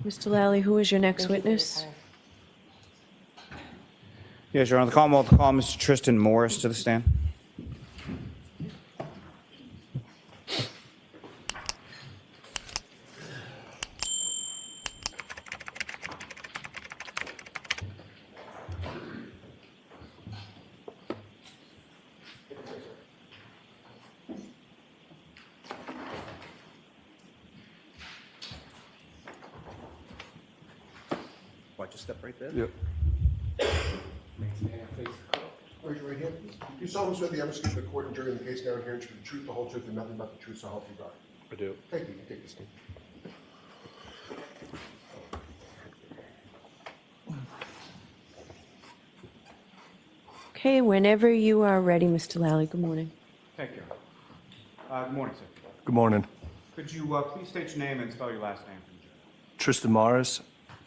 Mr. Lally, who is your next witness? Yes, Your Honor. The Commonwealth will call Mr. Tristan Morris to the stand. Watch, just step right there. Yep. Raise your right hand. You solemnly swear the ever speak to the court and jury in the case now and hearing the truth, the whole truth, and nothing but the truth, so help you God. I do. Thank you. You take this. Okay, whenever you are ready, Mr. Lally. Good morning. Thank you. Good morning, sir. Good morning. Could you please state your name and spell your last name for the jury? Tristan Morris.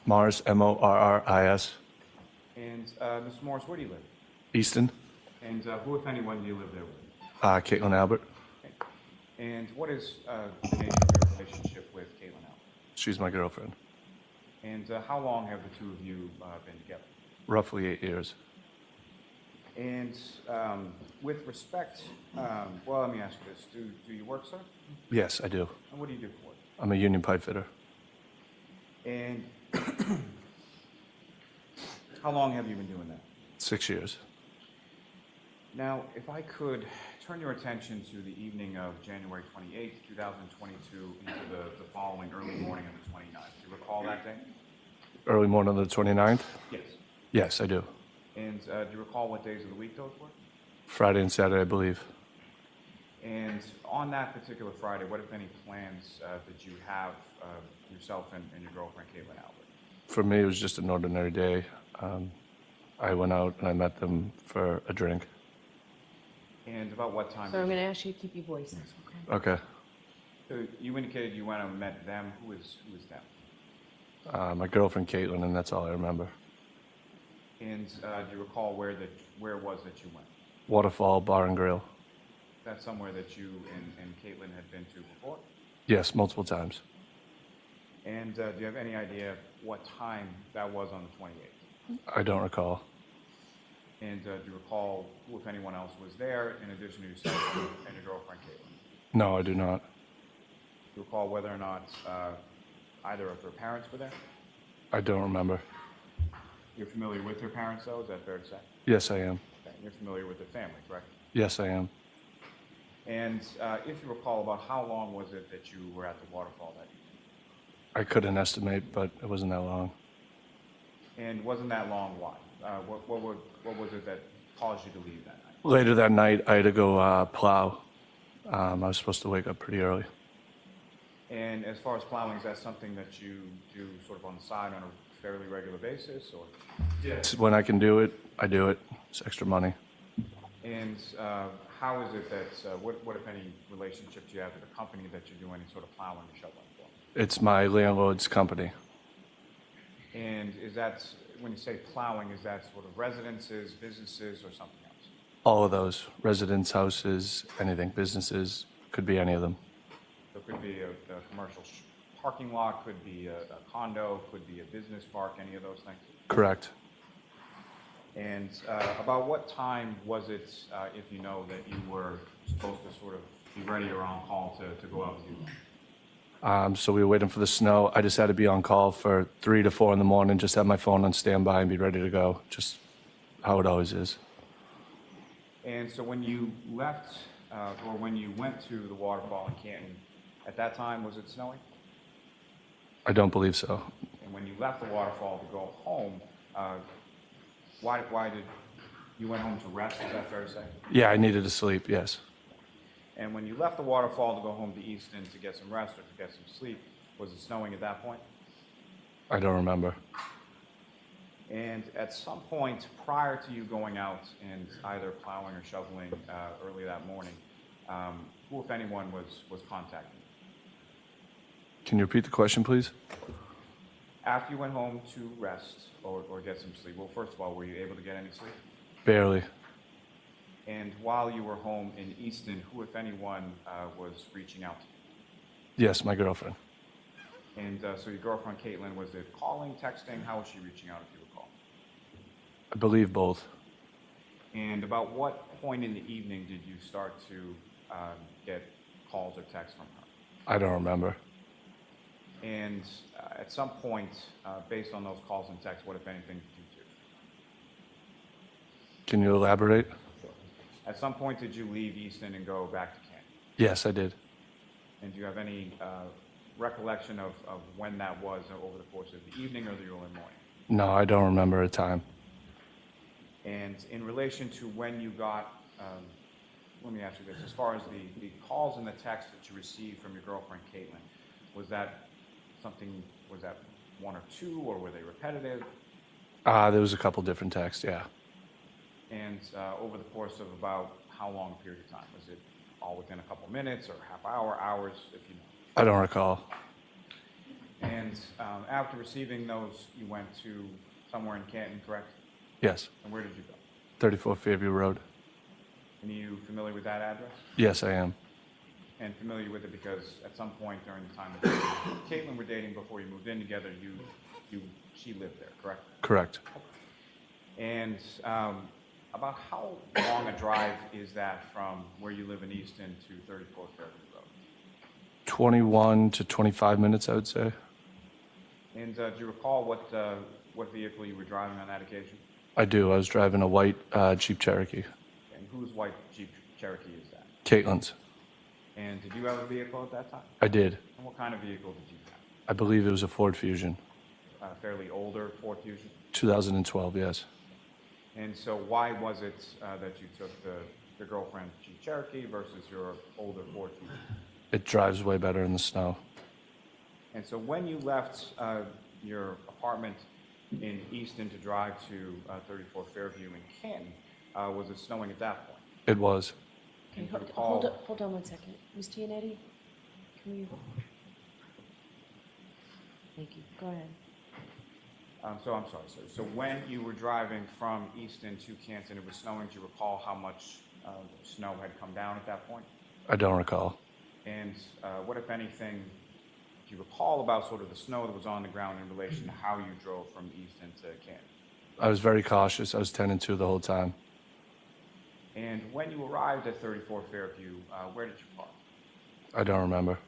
Morris, Morris. And Mr. Morris, where do you live? Easton. And who, if anyone, do you live there with? Caitlin Albert. Okay. And what is the nature of your relationship with Caitlin Albert? She's my girlfriend. And how long have the two of you been together? Roughly 8 years. And with respect, well, let me ask you this. Do you work, sir? Yes, I do. And what do you do for it? I'm a union pipe fitter. And how long have you been doing that? 6 years. Now, if I could turn your attention to the evening of January 28th, 2022, into the following early morning of the 29th. Do you recall that day? Early morning of the 29th? Yes. Yes, I do. And do you recall what days of the week those were? Friday and Saturday, I believe. And on that particular Friday, what, if any, plans did you have yourself and your girlfriend, Caitlin Albert? For me, it was just an ordinary day. I went out and I met them for a drink. And about what time? So I'm going to ask you to keep your voice. Okay. Okay. So you indicated you went and met them. Who is them? My girlfriend, Caitlin, and that's all I remember. And do you recall where it was that you went? Waterfall Bar and Grill. That's somewhere that you and Caitlin had been to before? Yes, multiple times. And do you have any idea what time that was on the 28th? I don't recall. And do you recall who, if anyone else, was there in addition to yourself and your girlfriend, Caitlin? No, I do not. Do you recall whether or not either of her parents were there? I don't remember. You're familiar with her parents, though? Is that fair to say? Yes, I am. Okay. You're familiar with their family, correct? Yes, I am. And if you recall, about how long was it that you were at the waterfall that evening? I couldn't estimate, but it wasn't that long. And wasn't that long? Why? What was it that caused you to leave that night? Later that night, I had to go plow. I was supposed to wake up pretty early. And as far as plowing, is that something that you do sort of on the side on a fairly regular basis, or? Yes. When I can do it, I do it. It's extra money. And how is it that, what, if any, relationship do you have with the company that you do any sort of plowing or shoveling for? It's my landlord's company. And is that, when you say plowing, is that sort of residences, businesses, or something else? All of those. Residence, houses, anything. Businesses, could be any of them. So it could be a commercial parking lot, could be a condo, could be a business park, any of those things? Correct. And about what time was it, if you know, that you were supposed to sort of be ready or on call to go out and do that? So we were waiting for the snow. I just had to be on call for 3 to 4 in the morning, just have my phone on standby and be ready to go, just how it always is. And so when you left, or when you went to the waterfall in Canton, at that time, was it snowing? I don't believe so. And when you left the waterfall to go home, why did you went home to rest? Is that fair to say? Yeah, I needed to sleep, yes. And when you left the waterfall to go home to Easton to get some rest or to get some sleep, was it snowing at that point? I don't remember. And at some point prior to you going out and either plowing or shoveling early that morning, who, if anyone, was contacting you? Can you repeat the question, please? After you went home to rest or get some sleep, well, first of all, were you able to get any sleep? Barely. And while you were home in Easton, who, if anyone, was reaching out to you? Yes, my girlfriend. And so your girlfriend, Caitlin, was it calling, texting? How was she reaching out, if you recall? I believe both. And about what point in the evening did you start to get calls or texts from her? I don't remember. And at some point, based on those calls and texts, what, if anything, did you do? Can you elaborate? At some point, did you leave Easton and go back to Canton? Yes, I did. And do you have any recollection of when that was over the course of the evening or the early morning? No, I don't remember a time. And in relation to when you got, let me ask you this, as far as the calls and the texts that you received from your girlfriend, Caitlin, was that one or two, or were they repetitive? There was a couple different texts, yeah. And over the course of about how long a period of time? Was it all within a couple minutes or half hour, hours, if you know? I don't recall. And after receiving those, you went to somewhere in Canton, correct? Yes, And where did you go? 34 Fairview Road. And are you familiar with that address? Yes, I am. And familiar with it because at some point during the time that you and Caitlin were dating before you moved in together, she lived there, correct? Correct. And about how long a drive is that from where you live in Easton to 34 Fairview Road? 21 to 25 minutes, I would say. And do you recall what vehicle you were driving on that occasion? I do. I was driving a white Jeep Cherokee. And whose white Jeep Cherokee is that? Caitlin's. And did you have a vehicle at that time? I did. And what kind of vehicle did you have? I believe it was a Ford Fusion. Fairly older Ford Fusion? 2012, yes. And so why was it that you took the girlfriend's Jeep Cherokee versus your older Ford Fusion? It drives way better in the snow. And so when you left your apartment in Easton to drive to 34 Fairview in Canton, was it snowing at that point? It was. Can you Hold recall? hold on one second. Ms. Giannetti, can you? Thank you. Go ahead. So I'm sorry, sir. So when you were driving from Easton to Canton, it was snowing. Do you recall how much snow had come down at that point? I don't recall. And what, if anything, do you recall about sort of the snow that was on the ground in relation to how you drove from Easton to Canton? I was very cautious. I was 10 and 2 the whole time. And when you arrived at 34 Fairview, where did you park? I don't remember.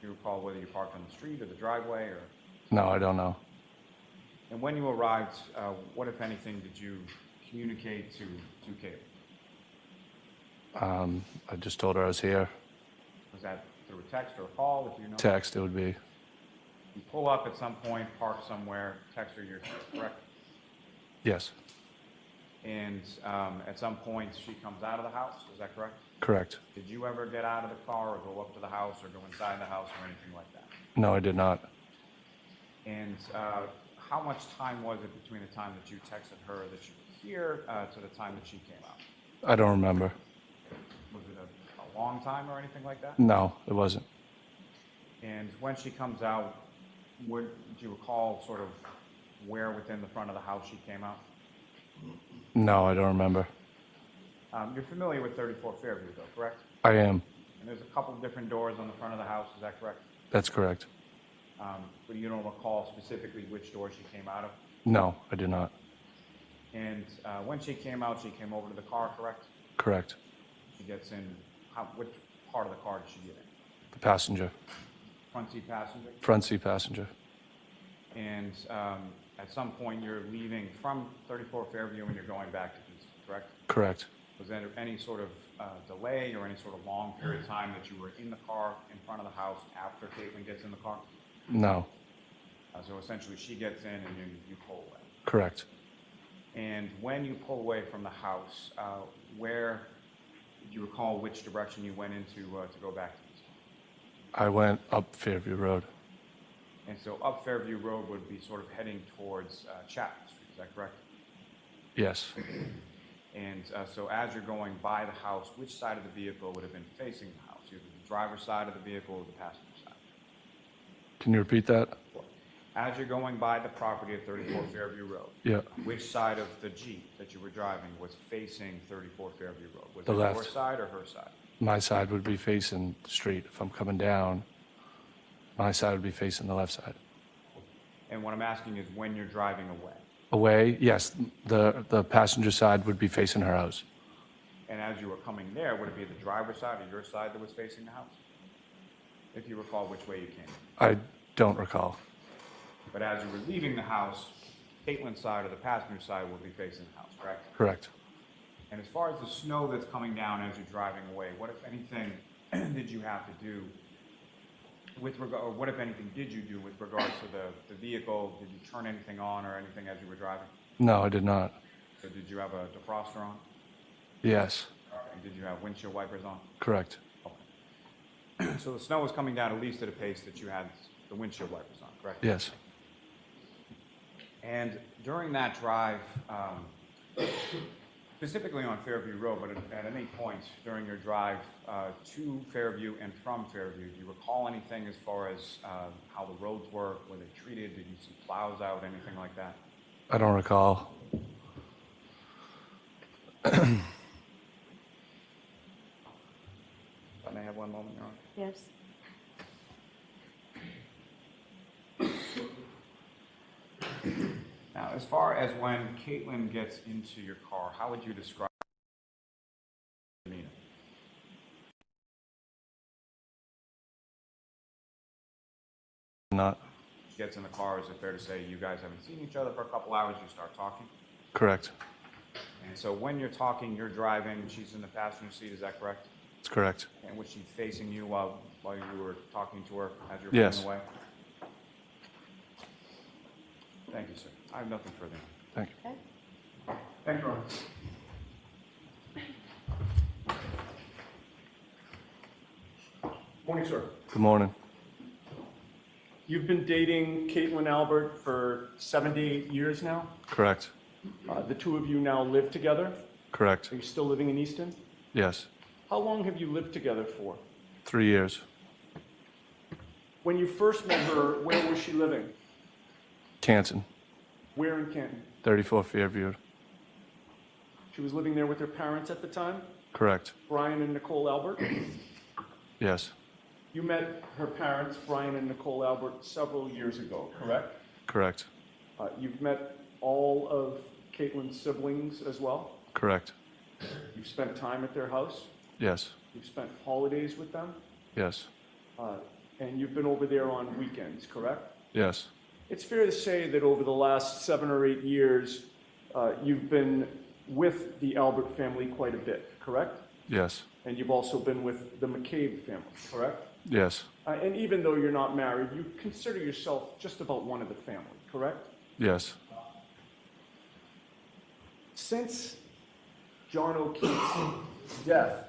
Do you recall whether you parked on the street or the driveway? Or? No, I don't know. And when you arrived, what, if anything, did you communicate to Caitlin? I just told her I was here. Was that through a text or a call, if you know? Text, it would be. You pull up at some point, park somewhere, text her you're here, correct? Yes, And at some point, she comes out of the house, is that correct? correct. Did you ever get out of the car or go up to the house or go inside the house or anything like that? No, I did not. And how much time was it between the time that you texted her that you were here to the time that she came out? I don't remember. Was it a long time or anything like that? No, it wasn't. And when she comes out, do you recall sort of where within the front of the house she came out? No, I don't remember. You're familiar with 34 Fairview, though, correct? I am. And there's a couple of different doors on the front of the house, is that correct? That's correct. But you don't recall specifically which door she came out of? No, I did not. And when she came out, she came over to the car, correct? Correct. She gets in, which part of the car did she get in? The passenger. Front seat passenger? Front seat passenger. And at some point, you're leaving from 34 Fairview and you're going back to Easton, correct? Correct. Was there any sort of delay or any sort of long period of time that you were in the car in front of the house after Caitlin gets in the car? No. So essentially, she gets in and you pull away. Correct. And when you pull away from the house, where do you recall which direction you went into to go back to Easton? I went up Fairview Road. And so up Fairview Road would be sort of heading towards Chapman Street, is that correct? Yes. And so as you're going by the house, which side of the vehicle would have been facing the house? Either the driver's side of the vehicle or the passenger side? Can you repeat that? As you're going by the property at 34 Fairview Road, Yeah. which side of the Jeep that you were driving was facing 34 Fairview Road? Was The it left. your side or her side? My side would be facing the street. If I'm coming down, My side would be facing the left side. And what I'm asking is when you're driving away. Away, yes, the passenger side would be facing her house. And as you were coming there, would it be the driver's side or your side that was facing the house? If you recall which way you came. I don't recall. But as you were leaving the house, Caitlin's side or the passenger side would be facing the house, correct? Correct. And as far as the snow that's coming down as you're driving away, what, if anything, did you have to do with regard, or what, if anything, did you do with regard to the vehicle? Did you turn anything on or anything as you were driving? No, I did not. So did you have a defroster on? Yes, And did you have windshield wipers on? correct. Okay. So the snow was coming down at least at a pace that you had the windshield wipers on, correct? Yes, And during that drive, specifically on Fairview Road, but at any point during your drive to Fairview and from Fairview, do you recall anything as far as how the roads were they treated? Did you see plows out, anything like that? I don't recall. If I may have one moment, Your Honor. Yes. Now, as far as when Caitlin gets into your car, how would you describe her demeanor? Not She gets in the car, is it fair to say you guys haven't seen each other for a couple hours, you start talking? correct. And so when you're talking, you're driving, she's in the passenger seat, is that correct? It's correct. And was she facing you while you were talking to her as you were Yes. pulling away? Thank you, sir. I have nothing further. Thank you. Okay. Thank you, Your Honor. Morning, sir. Good morning. You've been dating Caitlin Albert for 7 to 8 years now. Correct. The two of you now live together. Correct. Are you still living in Easton? Yes. How long have you lived together for? 3 years. When you first met her, where was she living? Canton, Where in Canton? 34 Fairview. She was living there with her parents at the time, Correct. Brian and Nicole Albert. Yes. You met her parents, Brian and Nicole Albert, several years ago, correct? Correct. You've met all of Caitlin's siblings as well. Correct. You've spent time at their house. Yes. You've spent holidays with them. Yes. And you've been over there on weekends, correct? Yes. It's fair to say that over the last 7 or 8 years, you've been with the Albert family quite a bit, correct? Yes. And you've also been with the McCabe family, correct? Yes. And even though you're not married, you consider yourself just about one of the family, correct? Yes. Since John O'Keefe's death,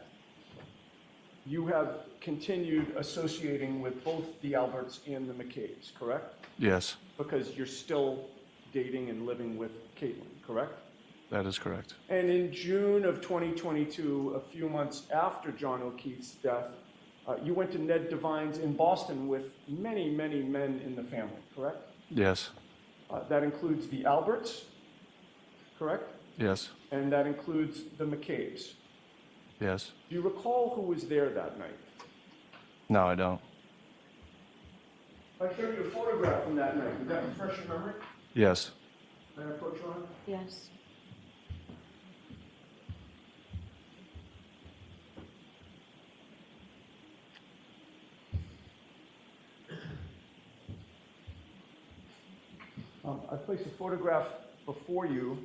you have continued associating with both the Alberts and the McCabes, correct? Yes. Because you're still dating and living with Caitlin, correct? That is correct. And in June of 2022, a few months after John O'Keefe's death, you went to Ned Devine's in Boston with many, many men in the family, correct? Yes. That includes the Alberts, correct? Yes. And that includes the McCabes. Yes. Do you recall who was there that night? No, I don't. I showed you a photograph from that night. Did that refresh your memory? Yes. Can I approach you on it? Yes. I placed a photograph before you.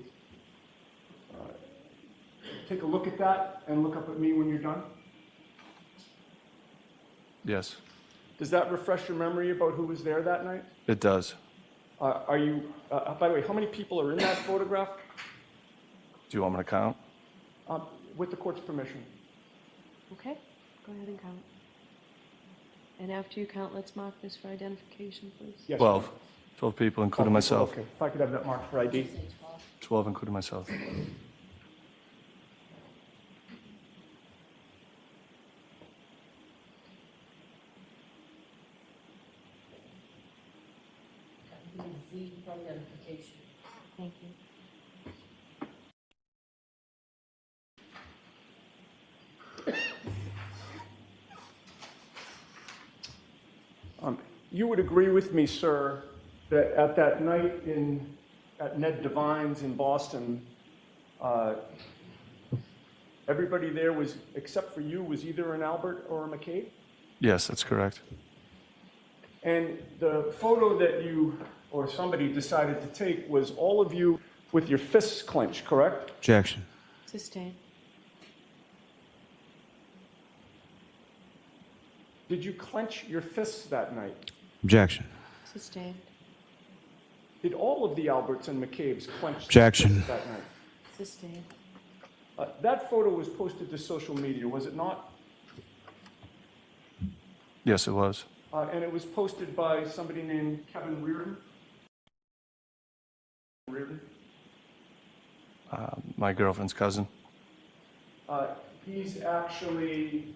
Take a look at that and look up at me when you're done. Yes. Does that refresh your memory about who was there that night? It does. Are you, by the way, how many people are in that photograph? Do you want me to count? With the court's permission. Okay, go ahead and count. And after you count, let's mark this for identification, please. Yes. 12. 12 people, including myself. Okay, if I could have that marked for ID. 12, including myself. Z for identification. Thank you. you would agree with me, sir, that at that night at Ned Devine's in Boston, everybody there was, except for you, was either an Albert or a McCabe? Yes, that's correct. And the photo that you or somebody decided to take was all of you with your fists clenched, correct? Objection. Sustained. Did you clench your fists that night? Objection. Sustained. Did all of the Alberts and McCabe's clench their Objection. fists that night? Sustained. That photo was posted to social media, was it not? Yes, it was. And it was posted by somebody named Kevin Reardon? Reardon? My girlfriend's cousin. He's actually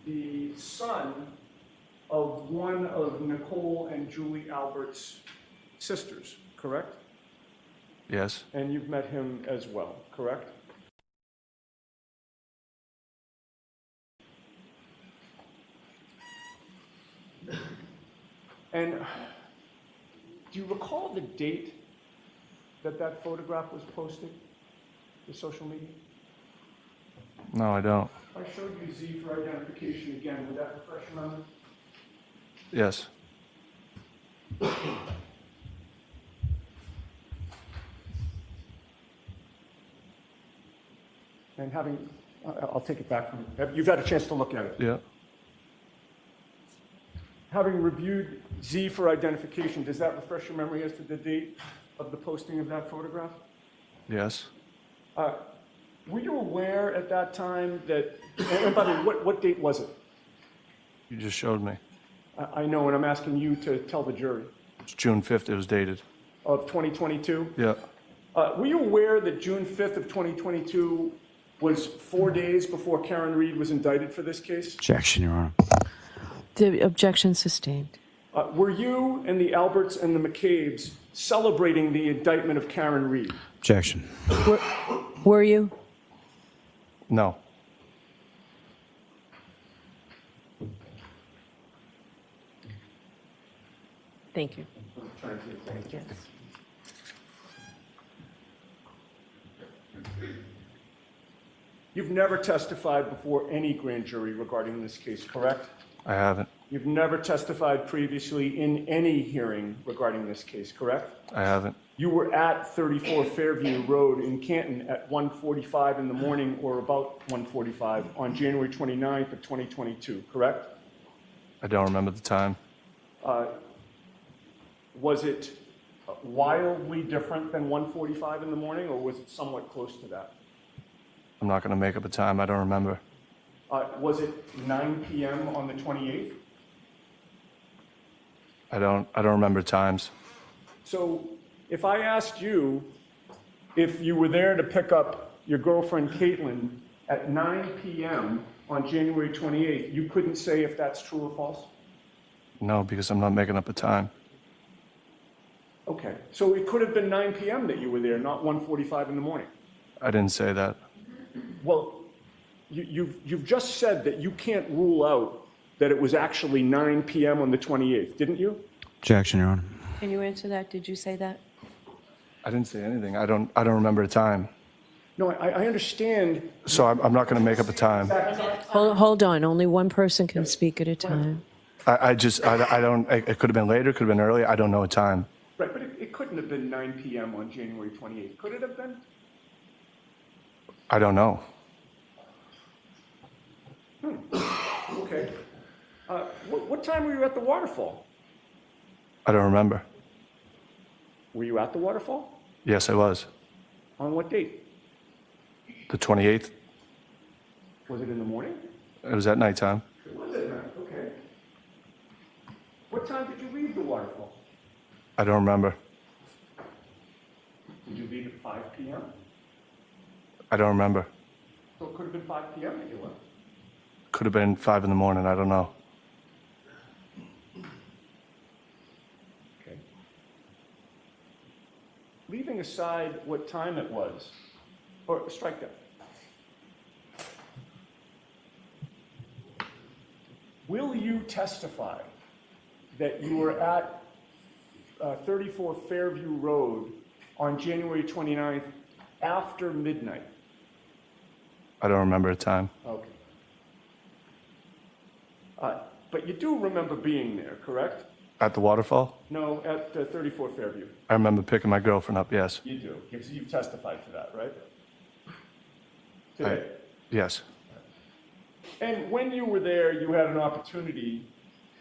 the son of one of Nicole and Julie Albert's sisters, correct? Yes. And you've met him as well, correct? And do you recall the date that that photograph was posted to social media? No, I don't. If I showed you Z for identification again, would that refresh your memory? Yes. And I'll take it back from you. You've had a chance to look at it. Yeah. Having reviewed Z for identification, does that refresh your memory as to the date of the posting of that photograph? Yes. Were you aware at that time that, and by the way, what date was it? You just showed me. I know, and I'm asking you to tell the jury. It's June 5th. It was dated. Of 2022? Yeah. Were you aware that June 5th of 2022 was 4 days before Karen Reed was indicted for this case? Objection, Your Honor. The objection sustained. Were you and the Alberts and the McCabes celebrating the indictment of Karen Reed? Objection. Were you? No. Thank you. Yes. You've never testified before any grand jury regarding this case, correct? I haven't. You've never testified previously in any hearing regarding this case, correct? I haven't. You were at 34 Fairview Road in Canton at 1:45 in the morning or about 1:45 on January 29th of 2022, correct? I don't remember the time. Was it wildly different than 1:45 in the morning, or was it somewhat close to that? I'm not going to make up a time. I don't remember. Was it 9 p.m. on the 28th? I don't remember times. So if I asked you if you were there to pick up your girlfriend Caitlin at 9 p.m. on January 28th, you couldn't say if that's true or false? No, because I'm not making up a time. Okay, so it could have been 9 p.m. that you were there, not 1:45 in the morning. I didn't say that. Well, you've just said that you can't rule out that it was actually 9 p.m. on the 28th, didn't you? Objection, Your Honor. Can you answer that? Did you say that? I didn't say anything. I don't remember a time. No, I understand. So I'm not going to make up a time. Hold on. Only one person can speak at a time. I don't, it could have been later, could have been earlier. I don't know a time. Right, but it couldn't have been 9 p.m. on January 28th. Could it have been? I don't know. Okay. What time were you at the waterfall? I don't remember. Were you at the waterfall? Yes, I was. On what date? The 28th. Was it in the morning? It was at nighttime. It was at night, okay. What time did you leave the waterfall? I don't remember. Did you leave at 5 p.m.? I don't remember. So it could have been 5 p.m. that you left. Could have been 5 in the morning. I don't know. Okay. Leaving aside what time it was, or strike that. Will you testify that you were at 34 Fairview Road on January 29th after midnight? I don't remember a time. Okay. But you do remember being there, correct? At the waterfall? No, at 34 Fairview. I remember picking my girlfriend up, yes. You do. You've testified to that, right? Today. Yes, And when you were there, you had an opportunity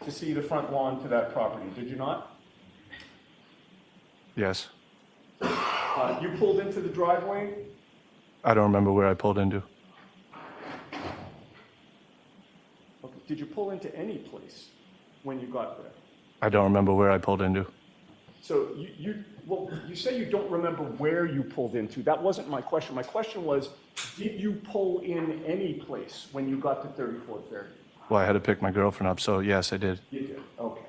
to see the front lawn to that property, did you not? yes. You pulled into the driveway. I don't remember where I pulled into. Okay. Did you pull into any place when you got there? I don't remember where I pulled into. So you say you don't remember where you pulled into. That wasn't my question. My question was, did you pull in any place when you got to 34 Fairview? Well, I had to pick my girlfriend up, so yes, I did. You did, okay.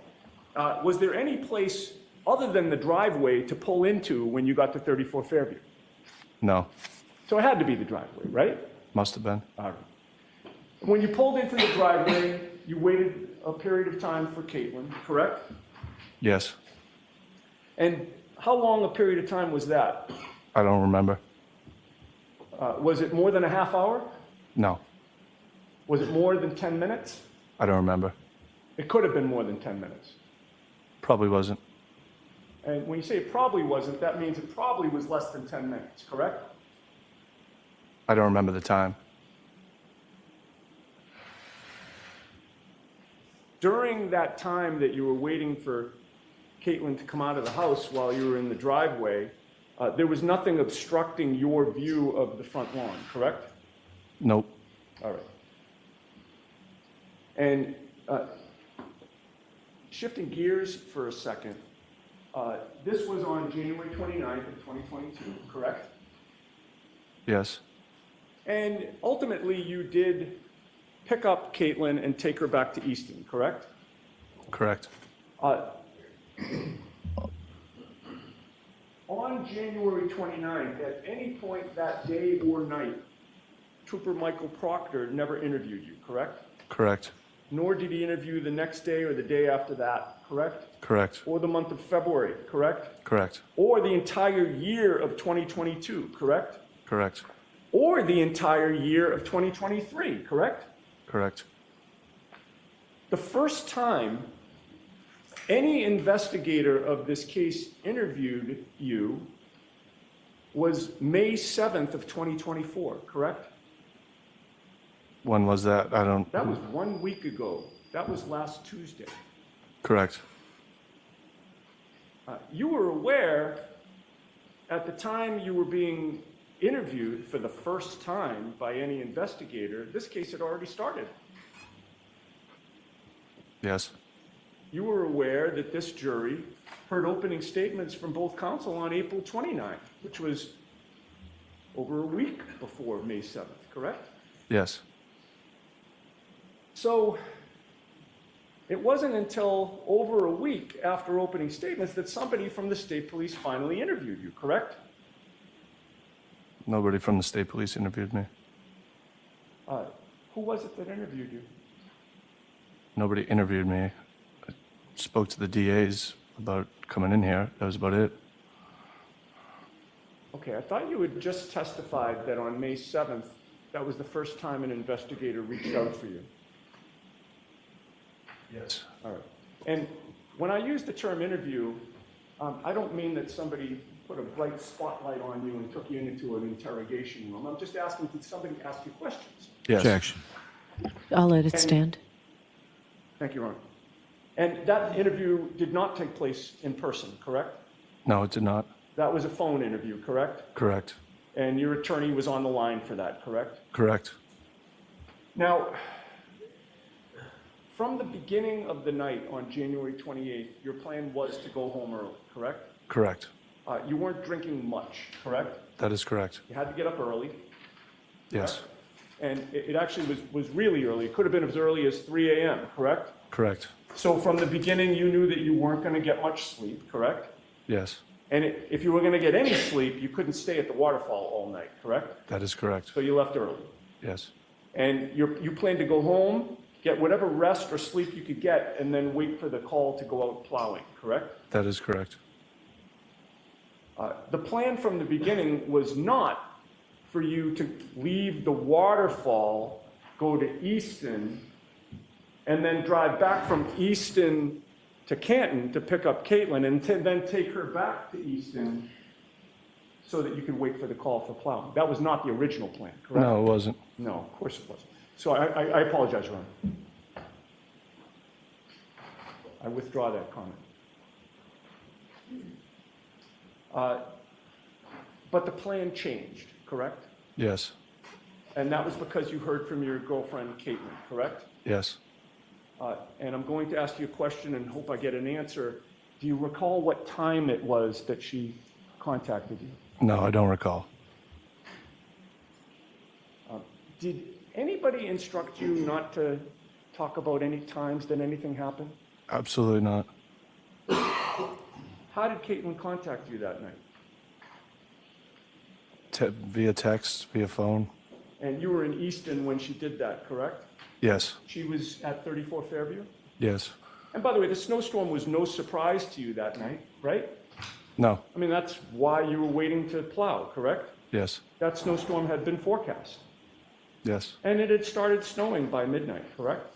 Was there any place other than the driveway to pull into when you got to 34 Fairview? No, So it had to be the driveway, right? must have been. All right. When you pulled into the driveway, you waited a period of time for Caitlin, correct? Yes, And how long a period of time was that? I don't remember. Was it more than a half hour? No, Was it more than 10 minutes? I don't remember. It could have been more than 10 minutes. Probably wasn't. And when you say it probably wasn't, that means it probably was less than 10 minutes, correct? I don't remember the time. During that time that you were waiting for Caitlin to come out of the house while you were in the driveway, there was nothing obstructing your view of the front lawn, correct? Nope, All right. And shifting gears for a second, this was on January 29th of 2022, correct? yes, And ultimately, you did pick up Caitlin and take her back to Easton, correct? correct. On January 29th, at any point that day or night, Trooper Michael Proctor never interviewed you, correct? Correct, Nor did he interview the next day or the day after that, correct? correct, Or the month of February, correct? correct, Or the entire year of 2022, correct? correct, Or the entire year of 2023, correct? correct. The first time any investigator of this case interviewed you was May 7th of 2024, correct? When was that? I don't. That was 1 week ago. That was last Tuesday. Correct, You were aware at the time you were being interviewed for the first time by any investigator, this case had already started. yes, You were aware that this jury heard opening statements from both counsel on April 29th, which was over a week before May 7th, correct? yes, So it wasn't until over a week after opening statements that somebody from the state police finally interviewed you, correct? nobody from the state police interviewed me. Who was it that interviewed you? Nobody interviewed me. I spoke to the DAs about coming in here. That was about it. Okay, I thought you had just testified that on May 7th, that was the first time an investigator reached out for you. Yes. All right. And when I use the term interview, I don't mean that somebody put a bright spotlight on you and took you into an interrogation room. I'm just asking, did somebody ask you questions? Yes. Objection. I'll let it stand. Thank you, Ron. And that interview did not take place in person, correct? No, it did not. That was a phone interview, correct? Correct. And your attorney was on the line for that, correct? Correct. Now, from the beginning of the night on January 28th, your plan was to go home early, correct? Correct. You weren't drinking much, correct? That is correct. You had to get up early. Yes. And it actually was really early. It could have been as early as 3 a.m., correct? Correct. So from the beginning, you knew that you weren't going to get much sleep, correct? Yes. And if you were going to get any sleep, you couldn't stay at the waterfall all night, correct? That is correct. So you left early. Yes. And you planned to go home get whatever rest or sleep you could get, and then wait for the call to go out plowing, correct? That is correct. The plan from the beginning was not for you to leave the waterfall, go to Easton, and then drive back from Easton to Canton to pick up Caitlin, and then take her back to Easton so that you could wait for the call for plowing. That was not the original plan, correct? No, it wasn't. No, of course it wasn't. So I apologize, Ron. I withdraw that comment. But the plan changed, correct? Yes. And that was because you heard from your girlfriend, Caitlin, correct? Yes. And I'm going to ask you a question and hope I get an answer. Do you recall what time it was that she contacted you? No, I don't recall. Did anybody instruct you not to talk about any times that anything happened? Absolutely not. How did Caitlin contact you that night? Via text, via phone? And you were in Easton when she did that, correct? Yes. She was at 34 Fairview? Yes. And by the way, the snowstorm was no surprise to you that night, right? No. I mean, that's why you were waiting to plow, correct? Yes. That snowstorm had been forecast. Yes. And it had started snowing by midnight, correct?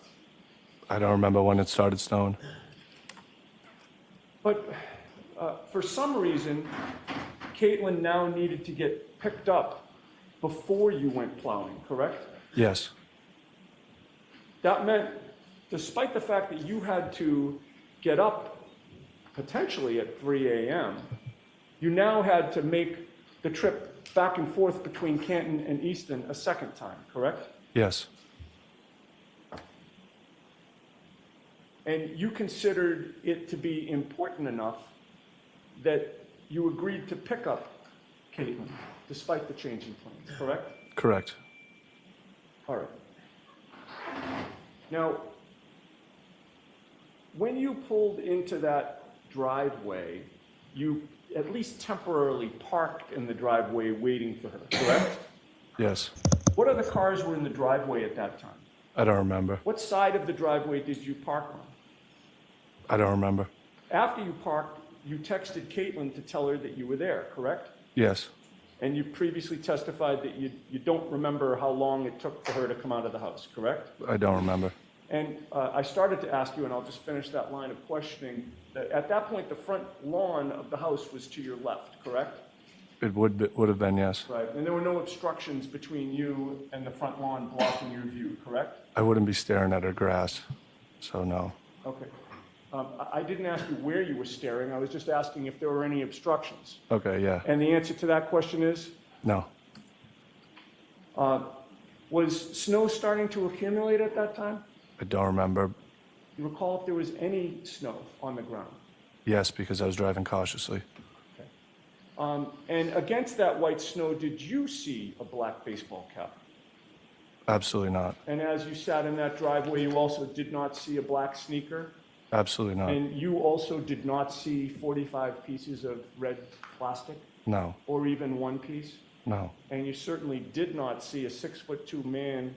I don't remember when it started snowing. But for some reason, Caitlin now needed to get picked up before you went plowing, correct? Yes. That meant, despite the fact that you had to get up potentially at 3 a.m., you now had to make the trip back and forth between Canton and Easton a second time, correct? Yes. And you considered it to be important enough that you agreed to pick up Caitlin, despite the changing plans, correct? Correct. All right. Now, when you pulled into that driveway, you at least temporarily parked in the driveway waiting for her, correct? Yes. What other cars were in the driveway at that time? I don't remember. What side of the driveway did you park on? I don't remember. After you parked, you texted Caitlin to tell her that you were there, correct? Yes. And you previously testified that you don't remember how long it took for her to come out of the house, correct? I don't remember. And I started to ask you, and I'll just finish that line of questioning, that at that point, the front lawn of the house was to your left, correct? It would have been, yes. Right, and there were no obstructions between you and the front lawn blocking your view, correct? I wouldn't be staring at her grass, so no. Okay. I didn't ask you where you were staring, I was just asking if there were any obstructions. Okay, yeah. And the answer to that question is? No. Was snow starting to accumulate at that time? I don't remember. You recall if there was any snow on the ground? Yes, because I was driving cautiously. And against that white snow, did you see a black baseball cap? Absolutely not. And as you sat in that driveway, you also did not see a black sneaker? Absolutely not. And you also did not see 45 pieces of red plastic? No. Or even one piece? No. And you certainly did not see a 6'2" man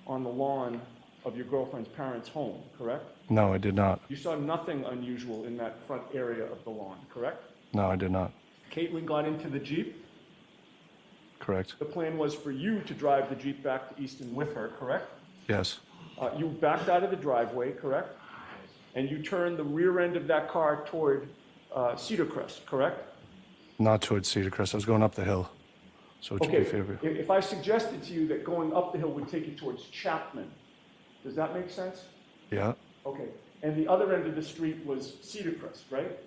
on the lawn of your girlfriend's parents' home, correct? No, I did not. You saw nothing unusual in that front area of the lawn, correct? No, I did not. Caitlin got into the Jeep. Correct. The plan was for you to drive the Jeep back to Easton with her, correct? Yes. You backed out of the driveway, correct? And you turned the rear end of that car toward Cedar Crest, correct? Not towards Cedar Crest. I was going up the hill. So it should be Okay, favorable. if I suggested to you that going up the hill would take you towards Chapman, does that make sense? Yeah. Okay, and the other end of the street was Cedar Crest, right?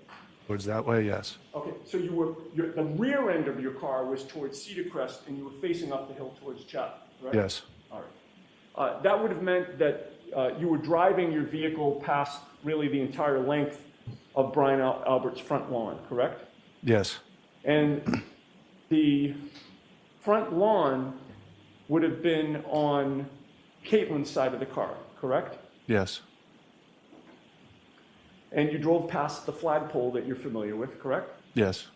Towards that way, yes. Okay, so the rear end of your car was towards Cedar Crest and you were facing up the hill towards Chapman, right? Yes. All right. That would have meant that you were driving your vehicle past really the entire length of Brian Albert's front lawn, correct? Yes. And the front lawn would have been on Caitlin's side of the car, correct? Yes. And you drove past the flagpole that you're familiar with, correct? Yes.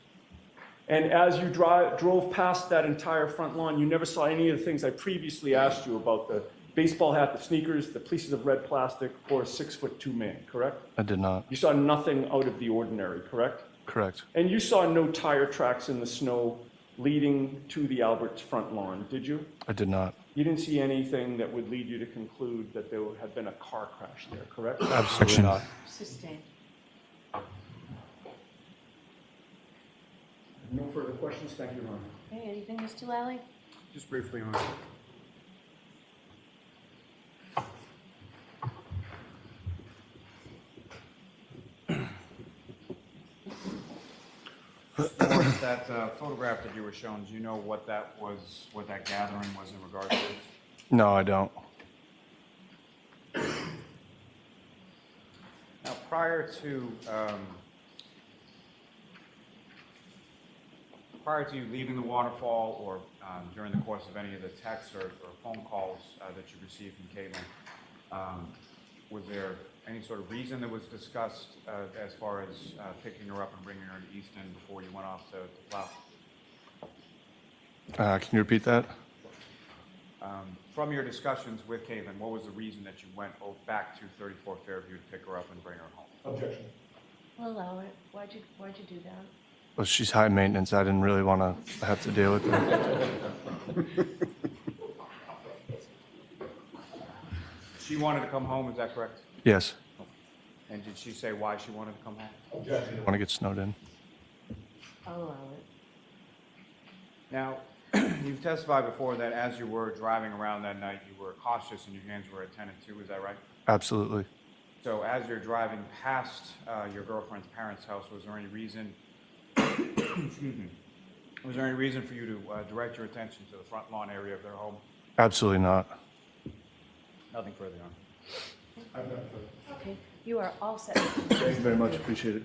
And as you drove past that entire front lawn, you never saw any of the things I previously asked you about, the baseball hat, the sneakers, the pieces of red plastic, or a 6'2" man, correct? I did not. You saw nothing out of the ordinary, correct? Correct. And you saw no tire tracks in the snow leading to the Albert's front lawn, did you? I did not. You didn't see anything that would lead you to conclude that there had been a car crash there, correct? Absolutely not. Sustained. No further questions? Thank you, Your Honor. Okay, anything, Mr. Lally? Just briefly, Your Honor. That photograph that you were shown, do you know what that was, what that gathering was in regards to? No, I don't. Now, prior to you leaving the waterfall or during the course of any of the texts or phone calls that you received from Caitlin, was there any sort of reason that was discussed as far as picking her up and bringing her to Easton before you went off to plow? Can you repeat that? From your discussions with Caitlin, what was the reason that you went back to 34 Fairview to pick her up and bring her home? Objection. We'll allow it. Why'd you do that? Well, she's high maintenance. I didn't really want to have to deal with her. She wanted to come home, is that correct? Yes. And did she say why she wanted to come home? Objection. I want to get snowed in. I'll allow it. Now, you've testified before that as you were driving around that night, you were cautious and your hands were attended to, is that right? Absolutely. So as you're driving past your girlfriend's parents' house, was there any reason, excuse me, was there any reason for you to direct your attention to the front lawn area of their home? Absolutely not. Nothing further on. Okay, you are all set. Thank you very much. Appreciate it.